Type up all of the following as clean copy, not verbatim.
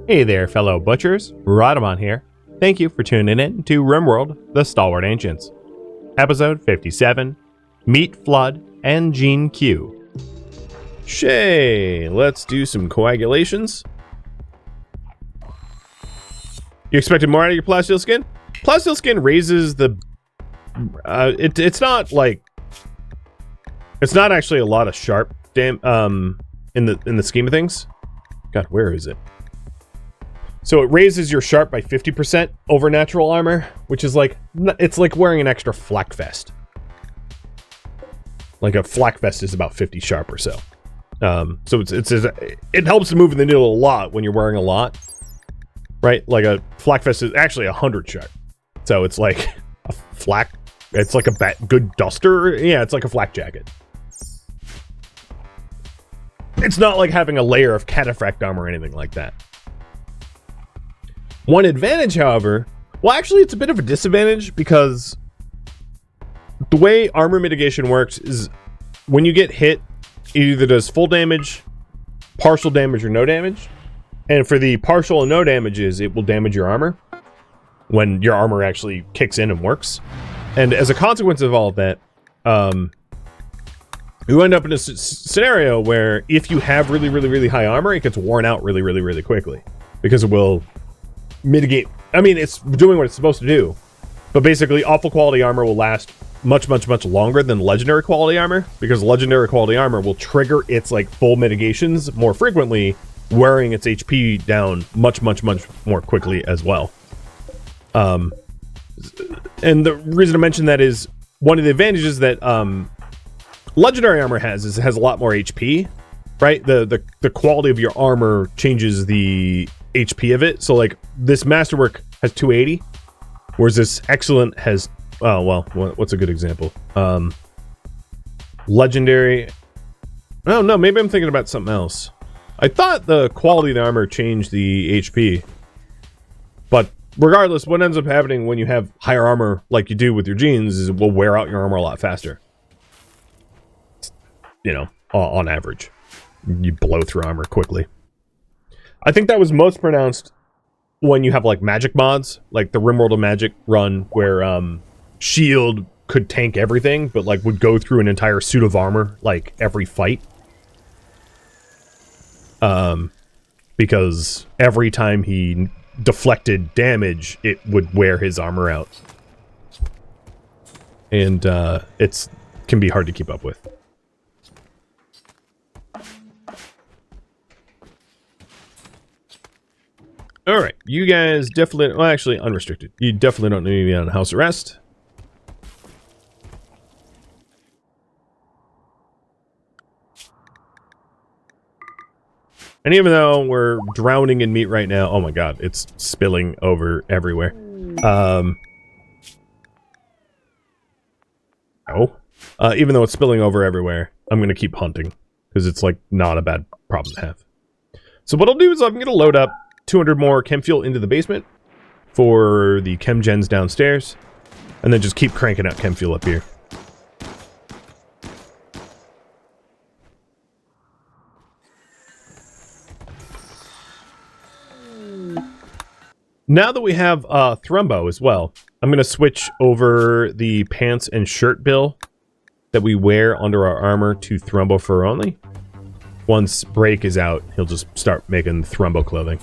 Hey there, fellow butchers. Rhadamant here. Thank you for tuning in to RimWorld, the Stalwart Ancients. Episode 57, Meat Flood and Gene Q. Shay, let's do some coagulations. You expected more out of your plasteel skin? Plasteel skin raises the... it's not like... It's not actually a lot of sharp in the scheme of things. God, where is it? So it raises your sharp by 50% over natural armor, which is like, it's like wearing an extra flak vest. Like a flak vest is about 50 sharp or so. So it helps to move the needle a lot when you're wearing a lot, right? Like a flak vest is actually 100 sharp. So it's like a flak, it's like a good duster. Yeah, it's like a flak jacket. It's not like having a layer of cataphract armor or anything like that. One advantage, however, well, actually, it's a bit of a disadvantage because the way armor mitigation works is when you get hit, it either does full damage, partial damage, or no damage. And for the partial and no damages, it will damage your armor when your armor actually kicks in and works. And as a consequence of all of that, you end up in a scenario where if you have really high armor, it gets worn out really quickly because it will mitigate. I mean, it's doing what it's supposed to do, but basically awful quality armor will last much longer than legendary quality armor, because legendary quality armor will trigger its like full mitigations more frequently, wearing its HP down much more quickly as well. And the reason to mention that is one of the advantages that legendary armor has is it has a lot more HP, right? The quality of your armor changes the HP of it. So like this masterwork has 280, whereas this excellent has what's a good example? Legendary. Oh no, maybe I'm thinking about something else. I thought the quality of the armor changed the HP, but regardless, what ends up happening when you have higher armor like you do with your genes is it will wear out your armor a lot faster. You know, on average, you blow through armor quickly. I think that was most pronounced when you have like magic mods, like the RimWorld of Magic run, where Shield could tank everything, but like would go through an entire suit of armor like every fight. Because every time he deflected damage, it would wear his armor out, and it's can be hard to keep up with. Alright, you guys definitely... Well, actually, unrestricted. You definitely don't need to be on house arrest. And even though we're drowning in meat right now... Oh my god, it's spilling over everywhere. Even though it's spilling over everywhere, I'm going to keep hunting. Because it's, like, not a bad problem to have. So what I'll do is I'm going to load up 200 more chem fuel into the basement for the chem gens downstairs, and then just keep cranking out chem fuel up here. Now that we have Thrumbo as well, I'm going to switch over the pants and shirt bill that we wear under our armor to Thrumbo fur only. Once Break is out, he'll just start making Thrumbo clothing.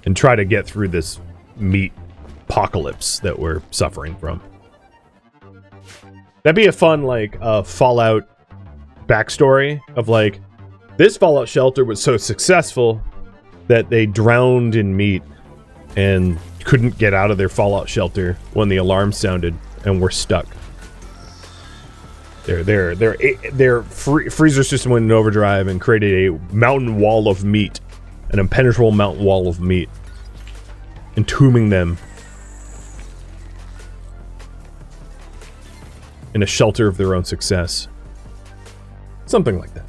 And try to get through this meat apocalypse that we're suffering from. That'd be a fun, like, Fallout backstory of, like, this Fallout shelter was so successful that they drowned in meat and couldn't get out of their Fallout shelter when the alarm sounded and were stuck. Their freezer system went in overdrive and created a mountain wall of meat. An impenetrable mountain wall of meat, entombing them in a shelter of their own success. Something like that.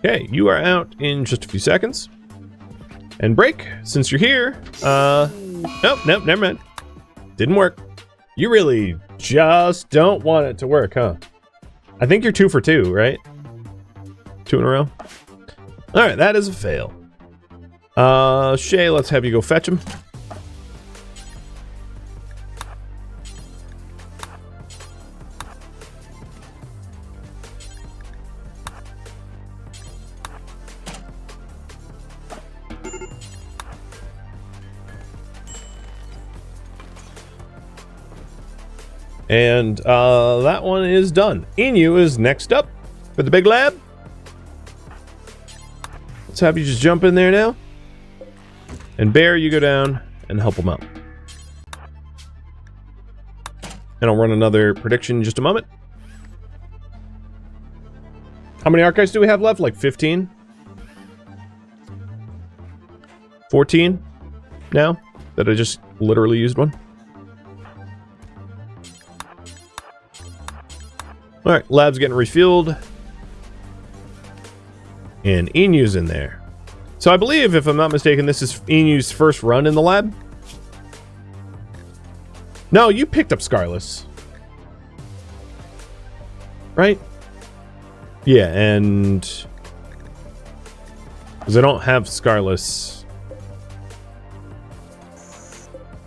Okay, you are out in just a few seconds. And Break, since you're here, nope, never mind. Didn't work. You really just don't want it to work, huh? I think you're 2 for 2, right? 2 in a row. All right, that is a fail. Shay, let's have you go fetch him. And that one is done. Inu is next up for the big lab. Let's have you just jump in there now. And Bear, you go down and help him out. And I'll run another prediction in just a moment. How many archives do we have left? Like 15? 14 now that I just literally used one. Alright, lab's getting refueled. And Inu's in there. So I believe, if I'm not mistaken, this is Inu's first run in the lab. No, you picked up Scarless. Right? Yeah, and... because I don't have Scarless.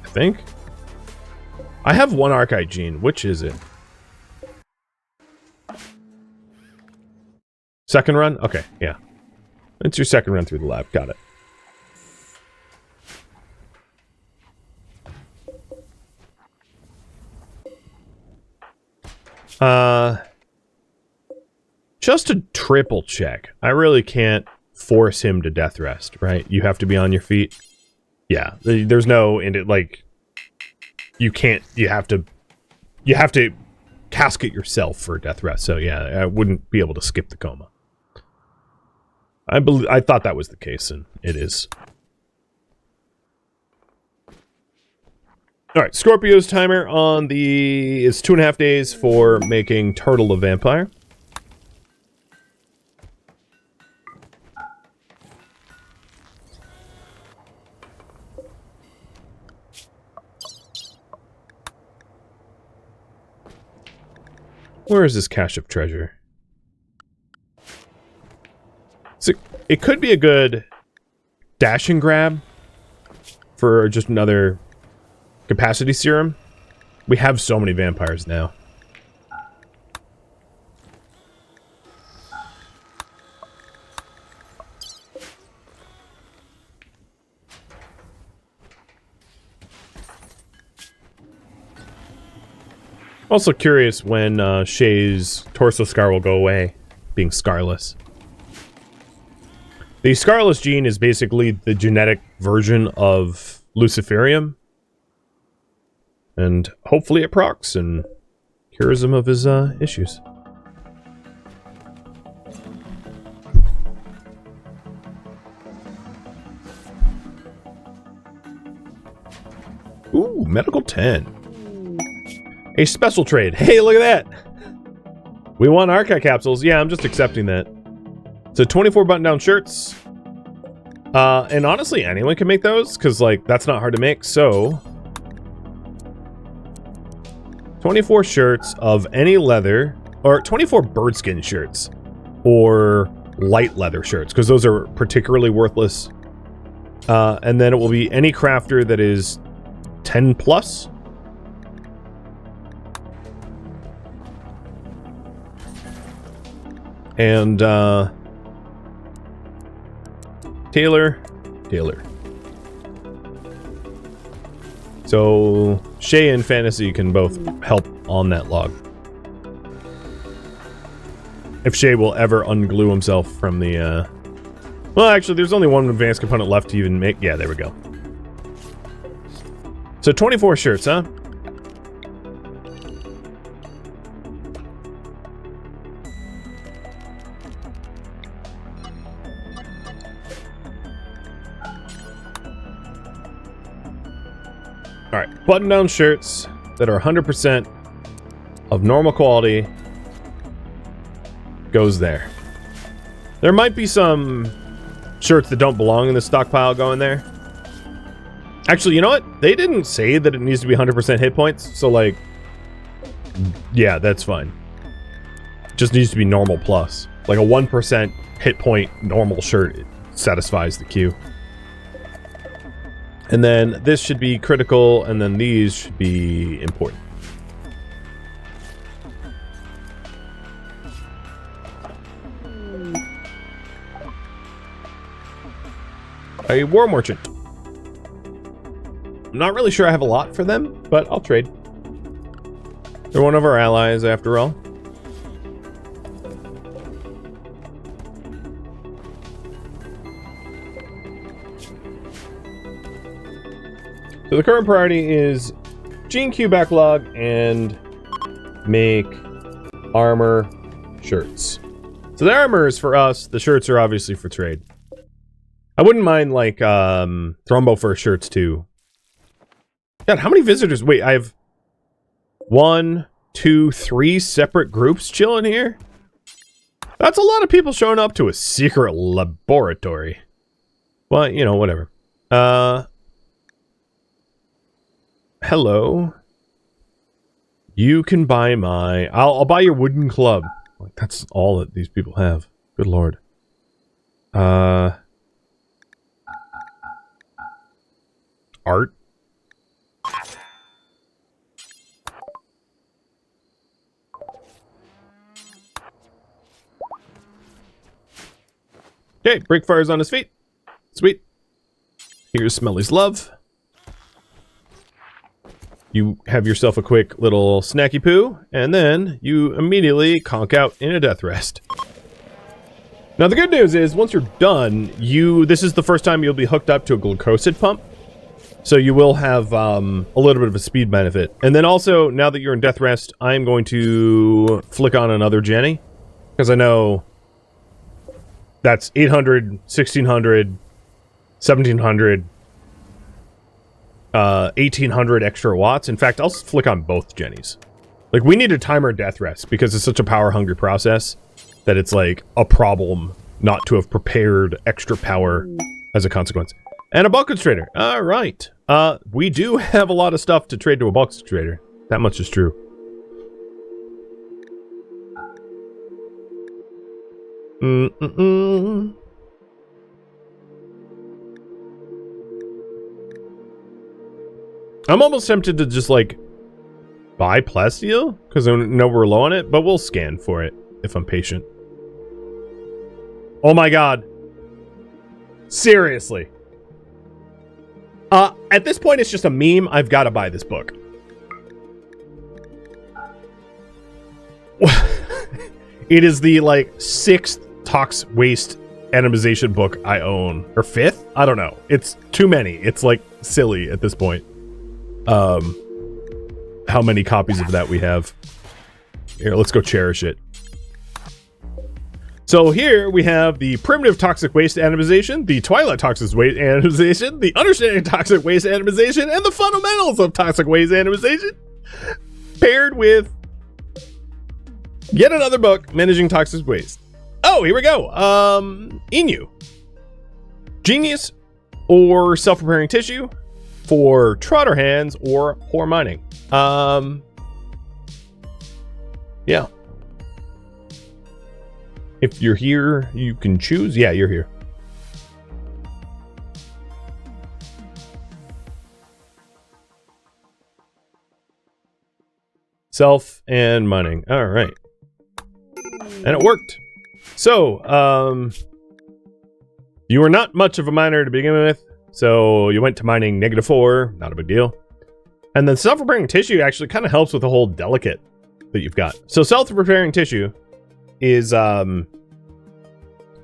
I think. I have one Archite gene. Which is it? Second run? Okay, yeah. It's your second run through the lab. Got it. Just to triple check. I really can't force him to Deathrest, right? You have to be on your feet. Yeah, there's no... and it, like... you can't... you have to casket yourself for Deathrest. So yeah, I wouldn't be able to skip the coma. I thought that was the case, and it is. Alright, Scorpio's timer on the... is 2.5 days for making Turtle a vampire. Where is this cache of treasure? So it could be a good dash and grab for just another capacity serum. We have so many vampires now. Also curious when Shay's torso scar will go away, being scarless. The Scarless gene is basically the genetic version of Luciferium. And hopefully it procs and cures him of his issues. Ooh, medical 10. A special trade. Hey, look at that! We want Archive capsules. Yeah, I'm just accepting that. So 24 button-down shirts. And honestly, anyone can make those, because, like, that's not hard to make, so... 24 shirts of any leather, or 24 birdskin shirts, or light leather shirts, because those are particularly worthless. And then it will be any crafter that is 10 plus. And, Taylor. So, Shay and Fantasy can both help on that log. If Shay will ever unglue himself from the, well, actually, there's only one advanced component left to even make. Yeah, there we go. So, 24 shirts, huh? Alright, button-down shirts that are 100% of normal quality goes there. There might be some shirts that don't belong in the stockpile going there. Actually, you know what? They didn't say that it needs to be 100% hit points, so like, yeah, that's fine. Just needs to be normal plus. Like a 1% hit point normal shirt satisfies the queue. And then this should be critical, and then these should be important. A war merchant. I'm not really sure I have a lot for them, but I'll trade. They're one of our allies, after all. So the current priority is Gene Q backlog and make armor shirts. So the armor is for us. The shirts are obviously for trade. I wouldn't mind like Thrombo fur shirts too. God, how many visitors? Wait, I have 1, 2, 3 separate groups chilling here. That's a lot of people showing up to a secret laboratory. Well, you know, whatever. Hello. You can buy my... I'll buy your wooden club. Like, that's all that these people have. Good lord. Art. Okay, Breakfire's on his feet. Sweet. Here's Smelly's love. You have yourself a quick little snacky poo, and then you immediately conk out in a death rest. Now the good news is, once you're done, this is the first time you'll be hooked up to a glucosid pump. So you will have a little bit of a speed benefit. And then also, now that you're in death rest, I'm going to flick on another Jenny. Because I know that's 800, 1600, 1700, 1800 extra watts. In fact, I'll flick on both Jennies. Like, we need to time our death rest because it's such a power-hungry process that it's like a problem not to have prepared extra power as a consequence. And a bulk trader. All right. We do have a lot of stuff to trade to a bulk trader. That much is true. I'm almost tempted to just like buy plasteel because I know we're low on it, but we'll scan for it if I'm patient. Oh my god. Seriously. At this point, it's just a meme. I've got to buy this book. It is the, like, 6th tox waste atomization book I own. Or 5th? I don't know. It's too many. It's, like, silly at this point. How many copies of that we have. Here, let's go cherish it. So here we have the primitive toxic waste atomization, the twilight toxic waste atomization, the understanding toxic waste atomization, and the fundamentals of toxic waste atomization, paired with yet another book, managing toxic waste. Oh, here we go. Inu. Genius or self-preparing tissue for trotter hands or poor mining. Yeah. If you're here, you can choose. Yeah, you're here. Self and mining. All right. And it worked. So, you were not much of a miner to begin with. So you went to mining -4. Not a big deal. And then self-repairing tissue actually kind of helps with the whole delicate that you've got. So self-repairing tissue is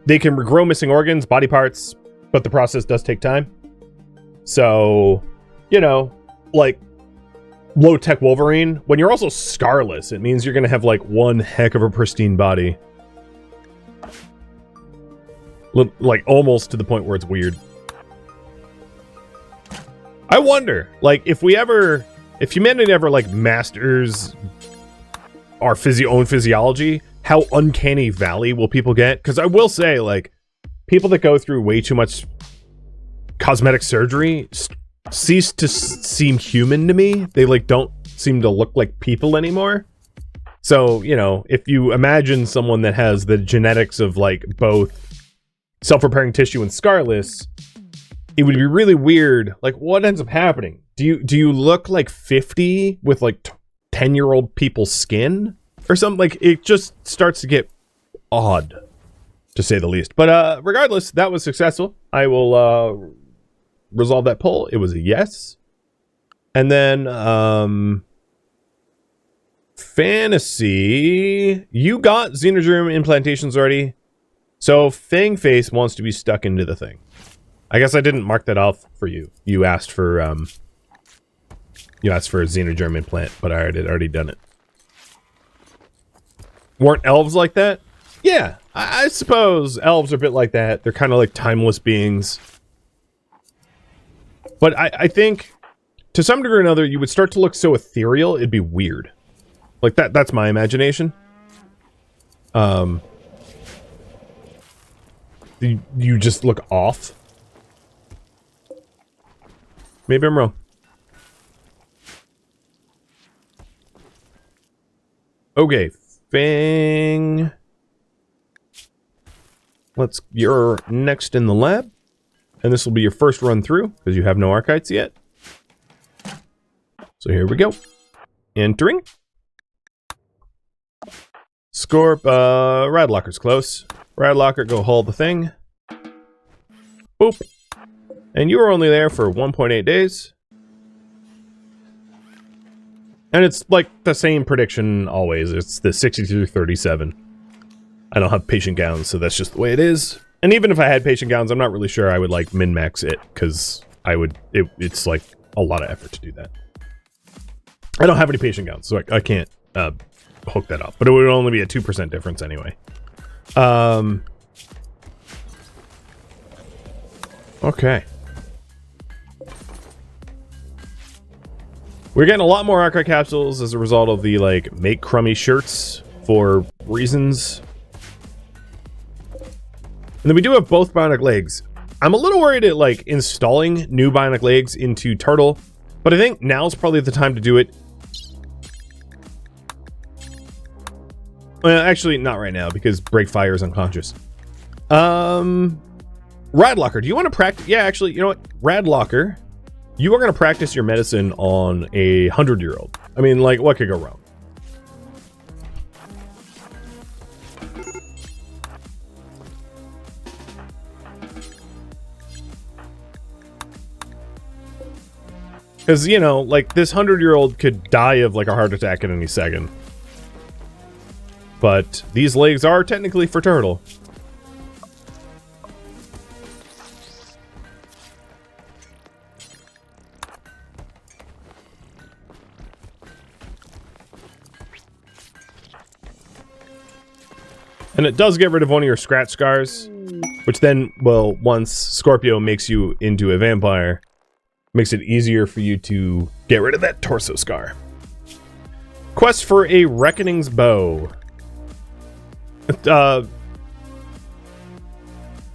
they can regrow missing organs, body parts, but the process does take time. So, you know, like low-tech Wolverine, when you're also scarless, it means you're gonna have like one heck of a pristine body. Like almost to the point where it's weird. I wonder, like, if humanity ever like masters our own physiology, how uncanny valley will people get? Because I will say, like, people that go through way too much cosmetic surgery ceased to seem human to me. They like don't seem to look like people anymore. So, you know, if you imagine someone that has the genetics of like both self-repairing tissue and scarless, it would be really weird. Like, what ends up happening? Do you look like 50 with like 10-year-old people's skin or something? Like, it just starts to get odd, to say the least. But regardless, that was successful. I will resolve that poll. It was a yes. And then fantasy, you got xenogerm implantations already, so Fangface wants to be stuck into the thing. I guess I didn't mark that off for you. You asked for a xenogerm implant, but I had already done it. Weren't elves like that? Yeah, I suppose elves are a bit like that. They're kind of like timeless beings. But I think, to some degree or another, you would start to look so ethereal, it'd be weird. Like, that's my imagination. You just look off. Maybe I'm wrong. Okay, Fang. You're next in the lab. And this will be your first run through, because you have no archites yet. So here we go. Entering. Scorp, Radlocker's close. Radlocker, go hold the thing. Boop. And you were only there for 1.8 days. And it's like the same prediction always. It's the 62-37. I don't have patient gowns, so that's just the way it is. And even if I had patient gowns, I'm not really sure I would like min-max it, because it's like a lot of effort to do that. I don't have any patient gowns, so I can't hook that up. But it would only be a 2% difference anyway. Okay. We're getting a lot more archive capsules as a result of the, like, make crummy shirts for reasons. And then we do have both bionic legs. I'm a little worried at, like, installing new bionic legs into Turtle, but I think now's probably the time to do it. Well, actually, not right now, because Breakfire is unconscious. Radlocker, do you want to practice? Yeah, actually, you know what? Radlocker, you are going to practice your medicine on a 100-year-old. I mean, like, what could go wrong? Because, you know, like, this 100-year-old could die of, like, a heart attack at any second. But these legs are technically for Turtle. And it does get rid of one of your scratch scars, which then, well, once Scorpio makes you into a vampire, makes it easier for you to get rid of that torso scar. Quest for a Reckoning's Bow.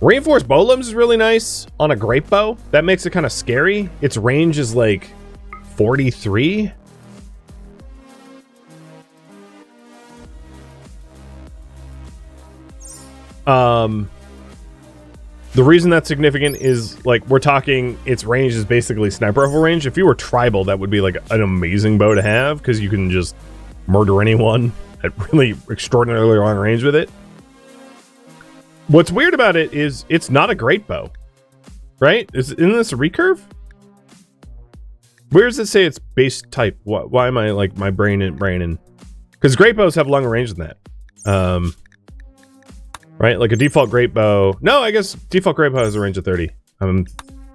Reinforced bow limbs is really nice on a great bow. That makes it kind of scary. Its range is like 43. The reason that's significant is, like, we're talking its range is basically sniper rifle range. If you were tribal, that would be like an amazing bow to have, because you can just murder anyone at really extraordinarily long range with it. What's weird about it is it's not a great bow, right? Isn't this a recurve? Where does it say it's base type? Why am I like my brain in? Because great bows have longer range than that. Right, like a default great bow. No, I guess default great bow has a range of 30.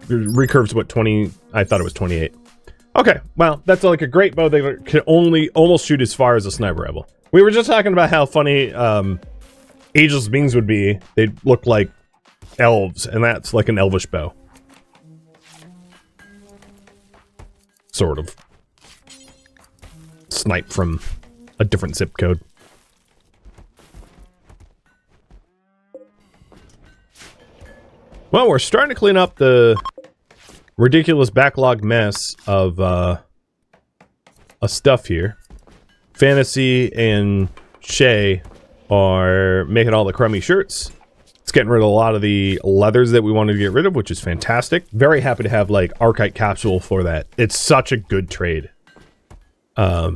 Recurve's what, 20? I thought it was 28. Okay, well, that's like a great bow that can only almost shoot as far as a sniper rifle. We were just talking about how funny ageless beings would be. They'd look like elves, and that's like an elvish bow. Sort of. Snipe from a different zip code. Well, we're starting to clean up the ridiculous backlog mess of stuff here. Fantasy and Shay are making all the crummy shirts. It's getting rid of a lot of the leathers that we wanted to get rid of, which is fantastic. Very happy to have like Archite capsule for that. It's such a good trade. All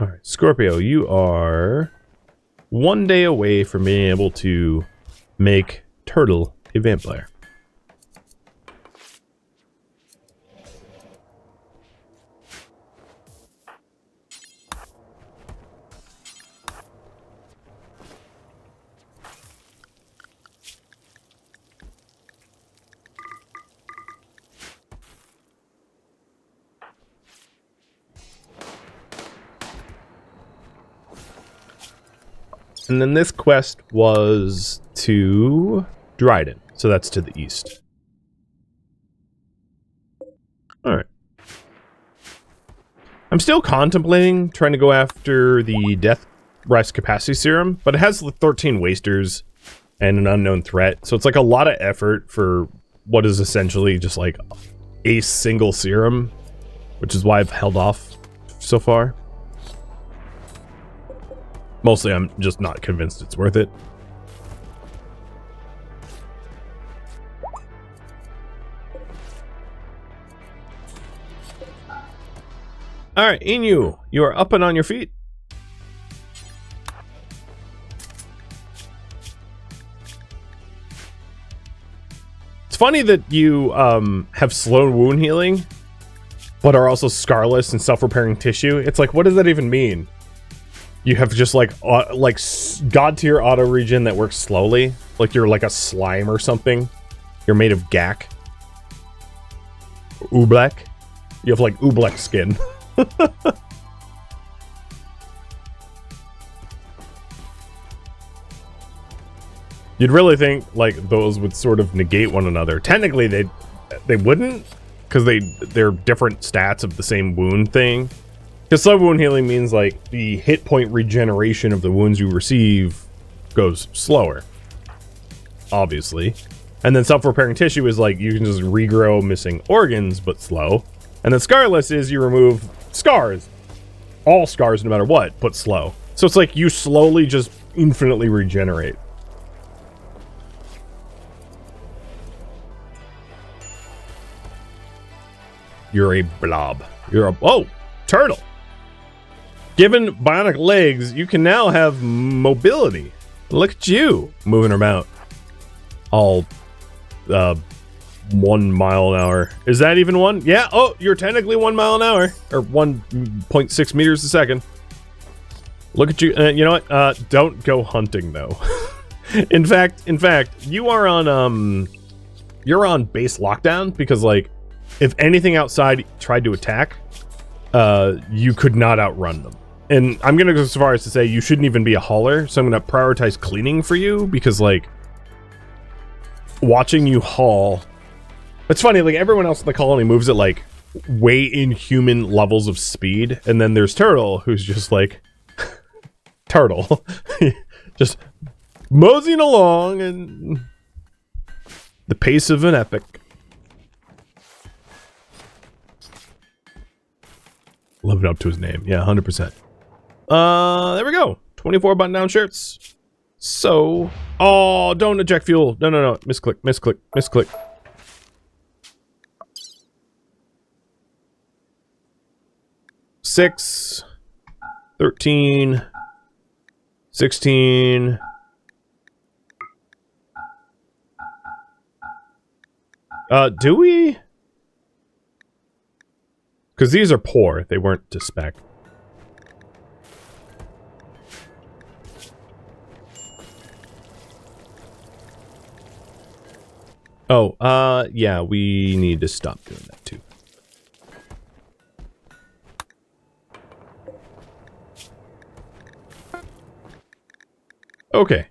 right, Scorpio, you are 1 day away from being able to make Turtle a vampire. And then this quest was to Dryden, so that's to the east. Alright. I'm still contemplating trying to go after the Deathrest capacity serum, but it has 13 wasters and an unknown threat, so it's like a lot of effort for what is essentially just like a single serum, which is why I've held off so far. Mostly, I'm just not convinced it's worth it. Alright, Inu, you are up and on your feet. It's funny that you have slow wound healing, but are also scarless and self-repairing tissue. It's like, what does that even mean? You have just like god tier auto regen that works slowly, like you're like a slime or something. You're made of gack. Oobleck. You have like Oobleck skin. You'd really think like those would sort of negate one another. Technically, they wouldn't, because they're different stats of the same wound thing. Because slow wound healing means like the hit point regeneration of the wounds you receive goes slower, obviously. And then self-repairing tissue is like you can just regrow missing organs, but slow. And then scarless is you remove scars, all scars no matter what, but slow. So it's like you slowly just infinitely regenerate. You're a blob. You're a turtle. Given bionic legs, you can now have mobility. Look at you moving about all 1 mile an hour. Is that even one? Yeah. Oh, you're technically 1 mile an hour or 1.6 meters a second. Look at you. You know what? Don't go hunting though. in fact, you are on base lockdown because like if anything outside tried to attack, you could not outrun them. And I'm gonna go so far as to say you shouldn't even be a hauler, so I'm gonna prioritize cleaning for you, because like watching you haul, it's funny, like everyone else in the colony moves at like way inhuman levels of speed, and then there's Turtle, who's just like Turtle just moseying along and the pace of an epic. Living up to his name. Yeah, 100%. There we go. 24 button-down shirts. So... Oh, don't eject fuel. No. Misclick. 6. 13. 16. Do we? Because these are poor. They weren't to spec. Oh, yeah, we need to stop doing that too. Okay.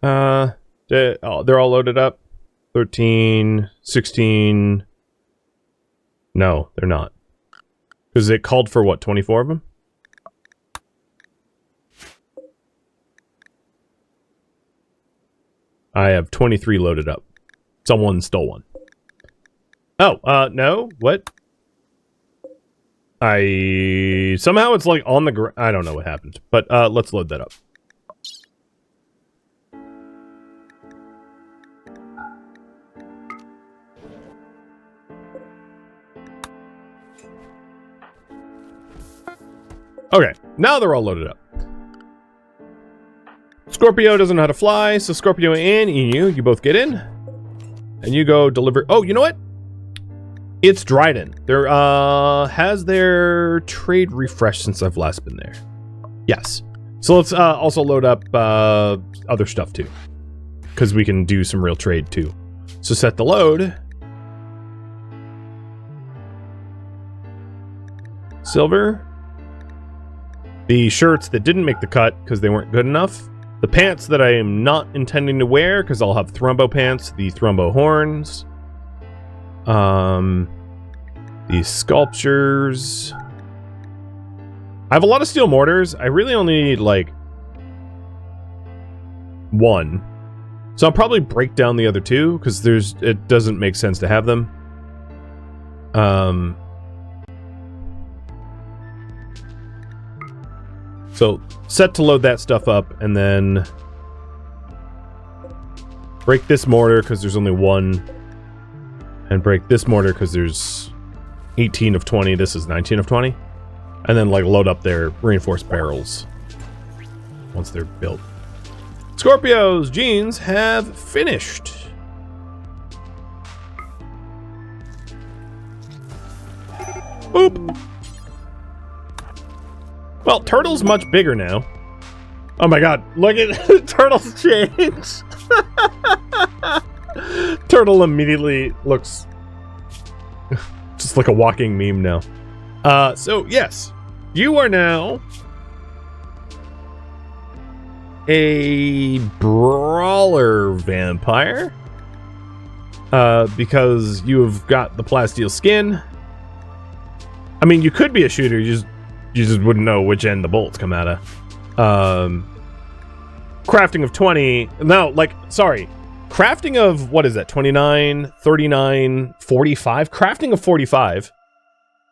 They're all loaded up. 13, 16... No, they're not. Because it called for, what, 24 of them? I have 23 loaded up. Someone stole one. Oh, no? What? Somehow it's like on the ground. I don't know what happened. But, let's load that up. Okay, now they're all loaded up. Scorpio doesn't know how to fly, so Scorpio and Inu, you both get in. And you go deliver... Oh, you know what? It's Dryden. There, has their trade refreshed since I've last been there? Yes. So let's, also load up, other stuff, too. Because we can do some real trade, too. So set the load. Silver. The shirts that didn't make the cut because they weren't good enough. The pants that I am not intending to wear because I'll have Thrumbo pants, the Thrumbo horns. These sculptures. I have a lot of steel mortars. I really only need, like, one. So I'll probably break down the other two because it doesn't make sense to have them. So, set to load that stuff up, and then break this mortar, because there's only one, and break this mortar, because there's 18 of 20, this is 19 of 20, and then, like, load up their reinforced barrels once they're built. Scorpio's jeans have finished. Boop! Well, Turtle's much bigger now. Oh my god, look at Turtle's change. Turtle immediately looks just like a walking meme now. So yes, you are now a brawler vampire. Because you have got the plasteel skin. I mean, you could be a shooter, you just wouldn't know which end the bullets come out of. Crafting of 20. No, like, sorry. Crafting of, what is that? 29, 39, 45? Crafting of 45.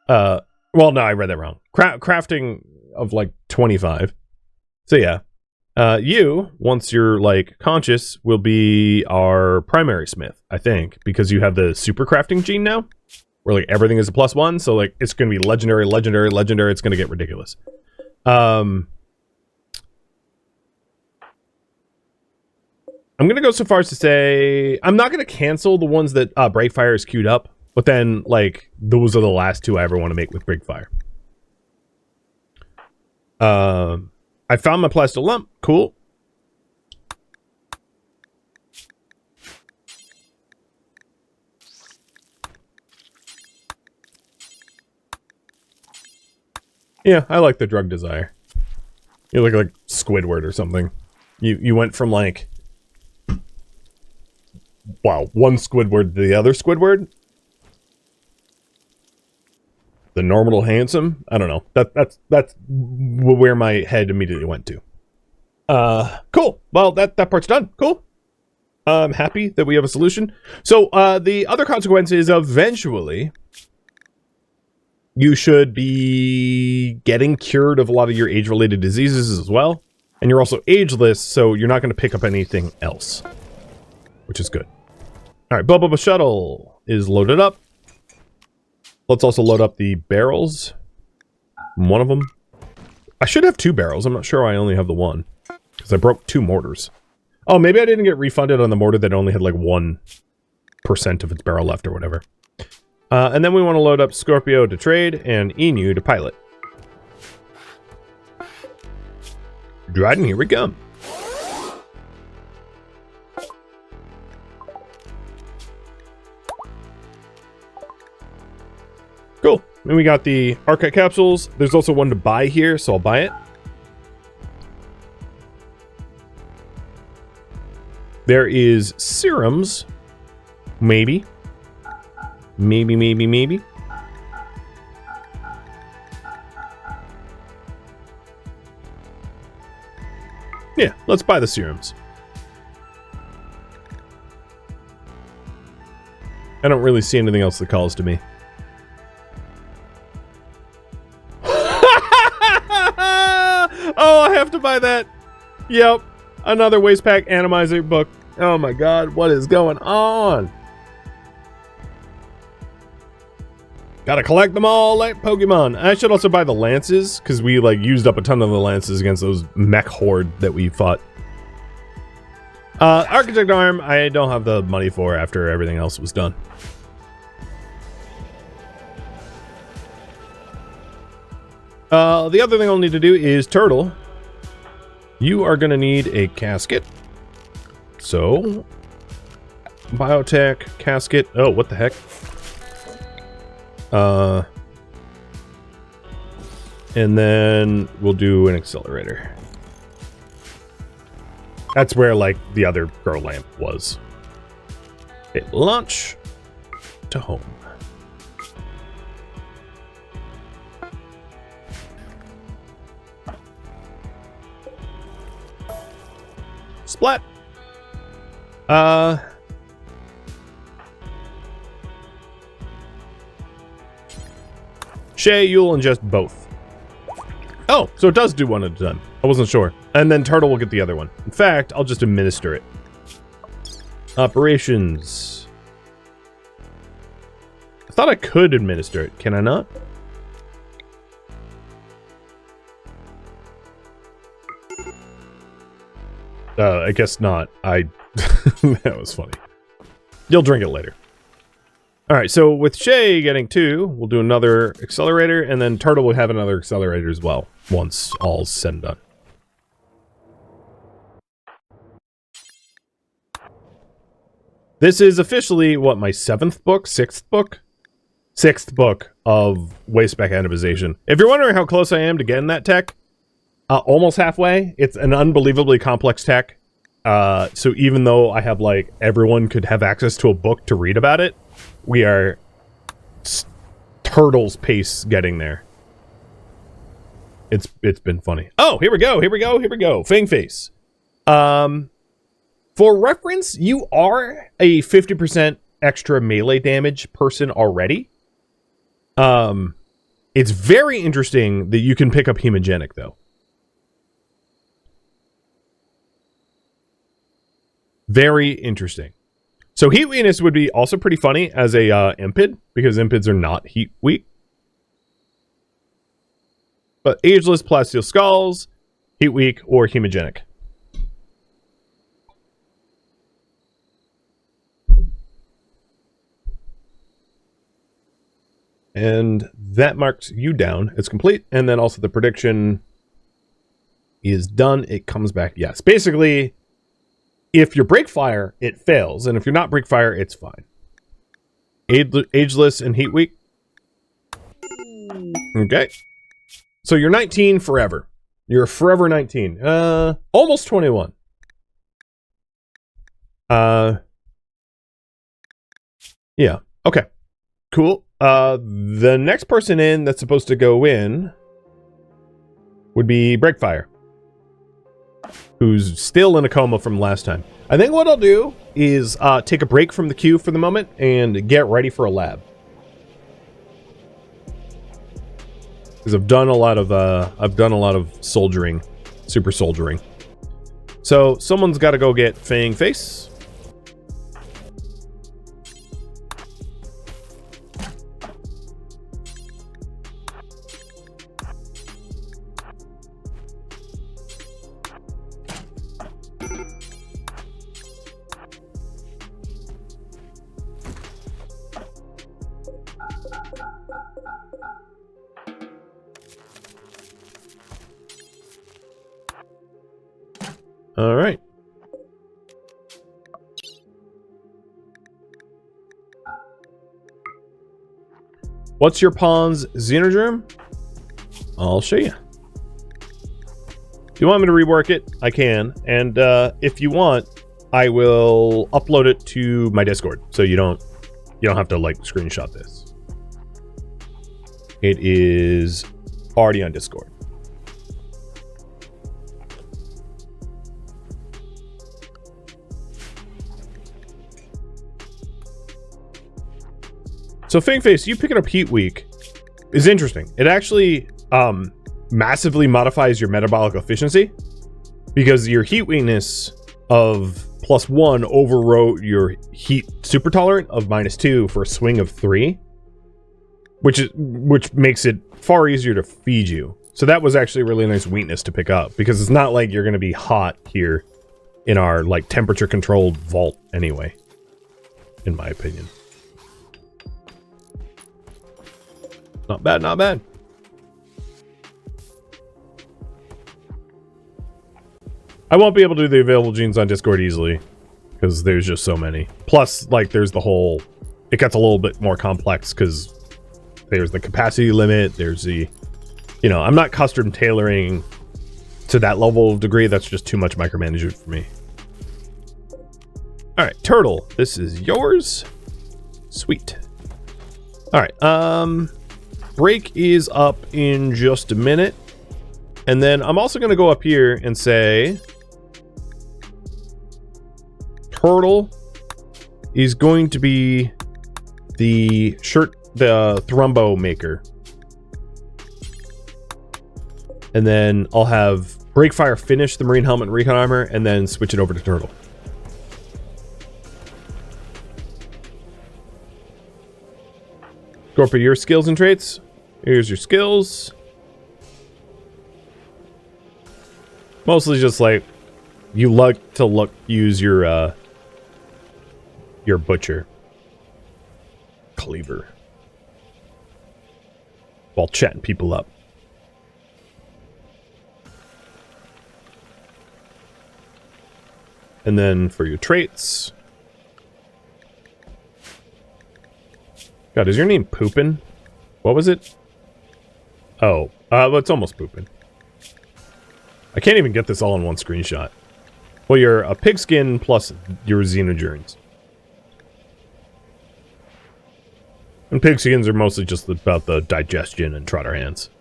Well, no, I read that wrong. Crafting of, like, 25. So, yeah. You, once you're, like, conscious, will be our primary smith, I think. Because you have the super crafting gene now. Where, like, everything is a +1, so, like, it's gonna be legendary, legendary, legendary, it's gonna get ridiculous. I'm gonna go so far as to say... I'm not gonna cancel the ones that Breakfire is queued up, but then, like, those are the last two I ever want to make with Breakfire. I found my plastic lump. Cool. Yeah, I like the drug desire. You look like Squidward or something. You went from like... Wow, one Squidward to the other Squidward? The normal handsome? I don't know. That's where my head immediately went to. Cool. Well, that part's done. Cool. I'm happy that we have a solution. So, the other consequence is eventually... You should be getting cured of a lot of your age-related diseases as well. And you're also ageless, so you're not going to pick up anything else. Which is good. Alright, Bubba Shuttle is loaded up. Let's also load up the barrels. One of them. I should have 2 barrels. I'm not sure why I only have the one. Because I broke 2 mortars. Oh, maybe I didn't get refunded on the mortar that only had like 1% of its barrel left or whatever. And then we want to load up Scorpio to trade and Inu to pilot. Dryden, here we come. Cool. And we got the Archite capsules. There's also one to buy here, so I'll buy it. There is serums. Maybe. Maybe. Yeah, let's buy the serums. I don't really see anything else that calls to me. Oh, I have to buy that. Yep. Another waste pack Animizer book. Oh my god, what is going on? Gotta collect them all like Pokemon. I should also buy the lances, because we like used up a ton of the lances against those mech horde that we fought. Architect arm, I don't have the money for after everything else was done. The other thing I'll need to do is Turtle. You are gonna need a casket. So, Biotech, casket. Oh, what the heck? And then we'll do an accelerator. That's where, like, the other grow lamp was. Hit launch to home. Splat. Shay, you'll ingest both. Oh, so it does do one at a time. I wasn't sure. And then Turtle will get the other one. In fact, I'll just administer it. Operations. I thought I could administer it. Can I not? I guess not. That was funny. You'll drink it later. Alright, so with Shay getting 2, we'll do another accelerator, and then Turtle will have another accelerator as well, once all's said and done. This is officially, what, my 7th book? 6th book? 6th book of Wastebag Atomization. If you're wondering how close I am to getting that tech, almost halfway. It's an unbelievably complex tech. So even though I have, like, everyone could have access to a book to read about it, we are turtle's pace getting there. It's been funny. Oh, here we go. Fang face. For reference, you are a 50% extra melee damage person already. It's very interesting that you can pick up hemogenic, though. Very interesting. So heat weakness would be also pretty funny as a impid, because impids are not heat weak. But ageless, plasteel skulls, heat weak, or hemogenic. And that marks you down. It's complete. And then also the prediction is done. It comes back. Yes. Basically, if you're break fire, it fails. And if you're not break fire, it's fine. Ageless and heat weak. Okay. So you're 19 forever. You're forever 19. Almost 21. Yeah. Okay. Cool. The next person in that's supposed to go in would be Breakfire, who's still in a coma from last time. I think what I'll do is take a break from the queue for the moment and get ready for a lab. Because I've done a lot of soldiering, super soldiering. So someone's got to go get Fang Face. All right. What's your pawn's Xenodrome? I'll show you. If you want me to rework it, I can. And if you want, I will upload it to my Discord, so you don't have to like screenshot this. It is already on Discord. So Fangface, you picking up Heat Weak is interesting. It actually massively modifies your metabolic efficiency because your heat weakness of +1 overwrote your heat super tolerant of -2 for a swing of 3, which makes it far easier to feed you. So that was actually a really nice weakness to pick up because it's not like you're going to be hot here in our like temperature controlled vault anyway, in my opinion. Not bad, not bad. I won't be able to do the available genes on Discord easily because there's just so many. Plus, like, there's the whole, it gets a little bit more complex because there's the capacity limit, there's the, you know, I'm not custom tailoring to that level of degree. That's just too much micromanagement for me. All right, Turtle, this is yours. Sweet. All right, break is up in just a minute. And then I'm also going to go up here and say Turtle is going to be the Thrumbo maker. And then I'll have Breakfire finish the Marine Helmet and Recon Armor and then switch it over to Turtle. Go for your skills and traits. Here's your skills. Mostly just like you like to use your butcher cleaver while chatting people up. And then for your traits. God, is your name Poopin? What was it? Oh, well, it's almost Poopin. I can't even get this all in one screenshot. Well, you're a pigskin plus your xenogerns. And pigskins are mostly just about the digestion and trotter hands.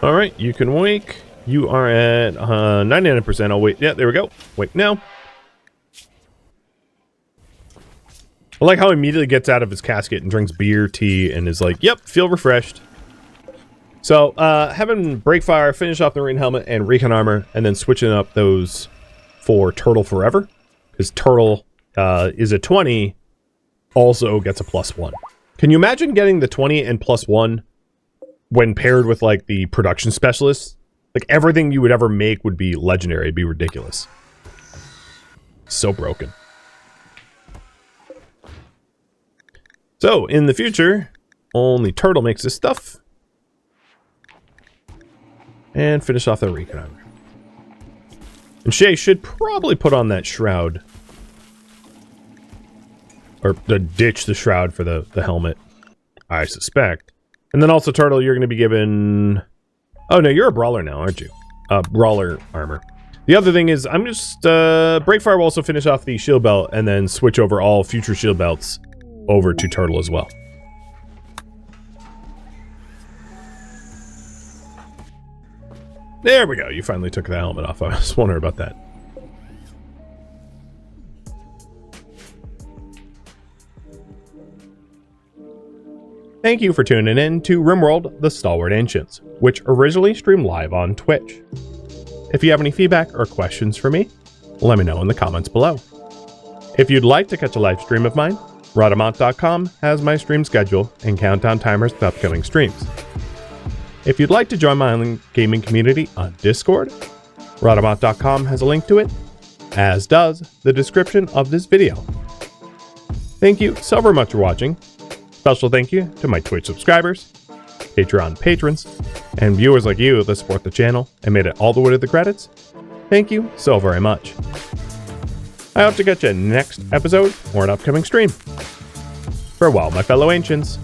All right, you can wake. You are at 99%. I'll wait. Yeah, there we go. Wake now. I like how he immediately gets out of his casket and drinks beer, tea, and is like, yep, feel refreshed. So, having Breakfire finish off the Marine Helmet and Recon Armor, and then switching up those for Turtle Forever. Because Turtle is a 20, also gets a +1. Can you imagine getting the 20 and +1 when paired with, like, the production specialist? Like, everything you would ever make would be legendary. It'd be ridiculous. So broken. So, in the future, only Turtle makes this stuff. And finish off the Recon Armor. And Shay should probably put on that shroud. Or ditch the shroud for the helmet, I suspect. And then also, Turtle, you're going to be given... Oh, no, you're a Brawler now, aren't you? Brawler armor. The other thing is, I'm just... Breakfire will also finish off the shield belt and then switch over all future shield belts over to Turtle as well. There we go. You finally took the helmet off. I was wondering about that. Thank you for tuning in to RimWorld, the Stalwart Ancients, which originally streamed live on Twitch. If you have any feedback or questions for me, let me know in the comments below. If you'd like to catch a live stream of mine, Rhadamant.com has my stream schedule and countdown timers to upcoming streams. If you'd like to join my online gaming community on Discord, Rhadamant.com has a link to it, as does the description of this video. Thank you so very much for watching. Special thank you to my Twitch subscribers, Patreon patrons, and viewers like you that support the channel and made it all the way to the credits. Thank you so very much. I hope to catch you next episode or an upcoming stream. Farewell, my fellow ancients.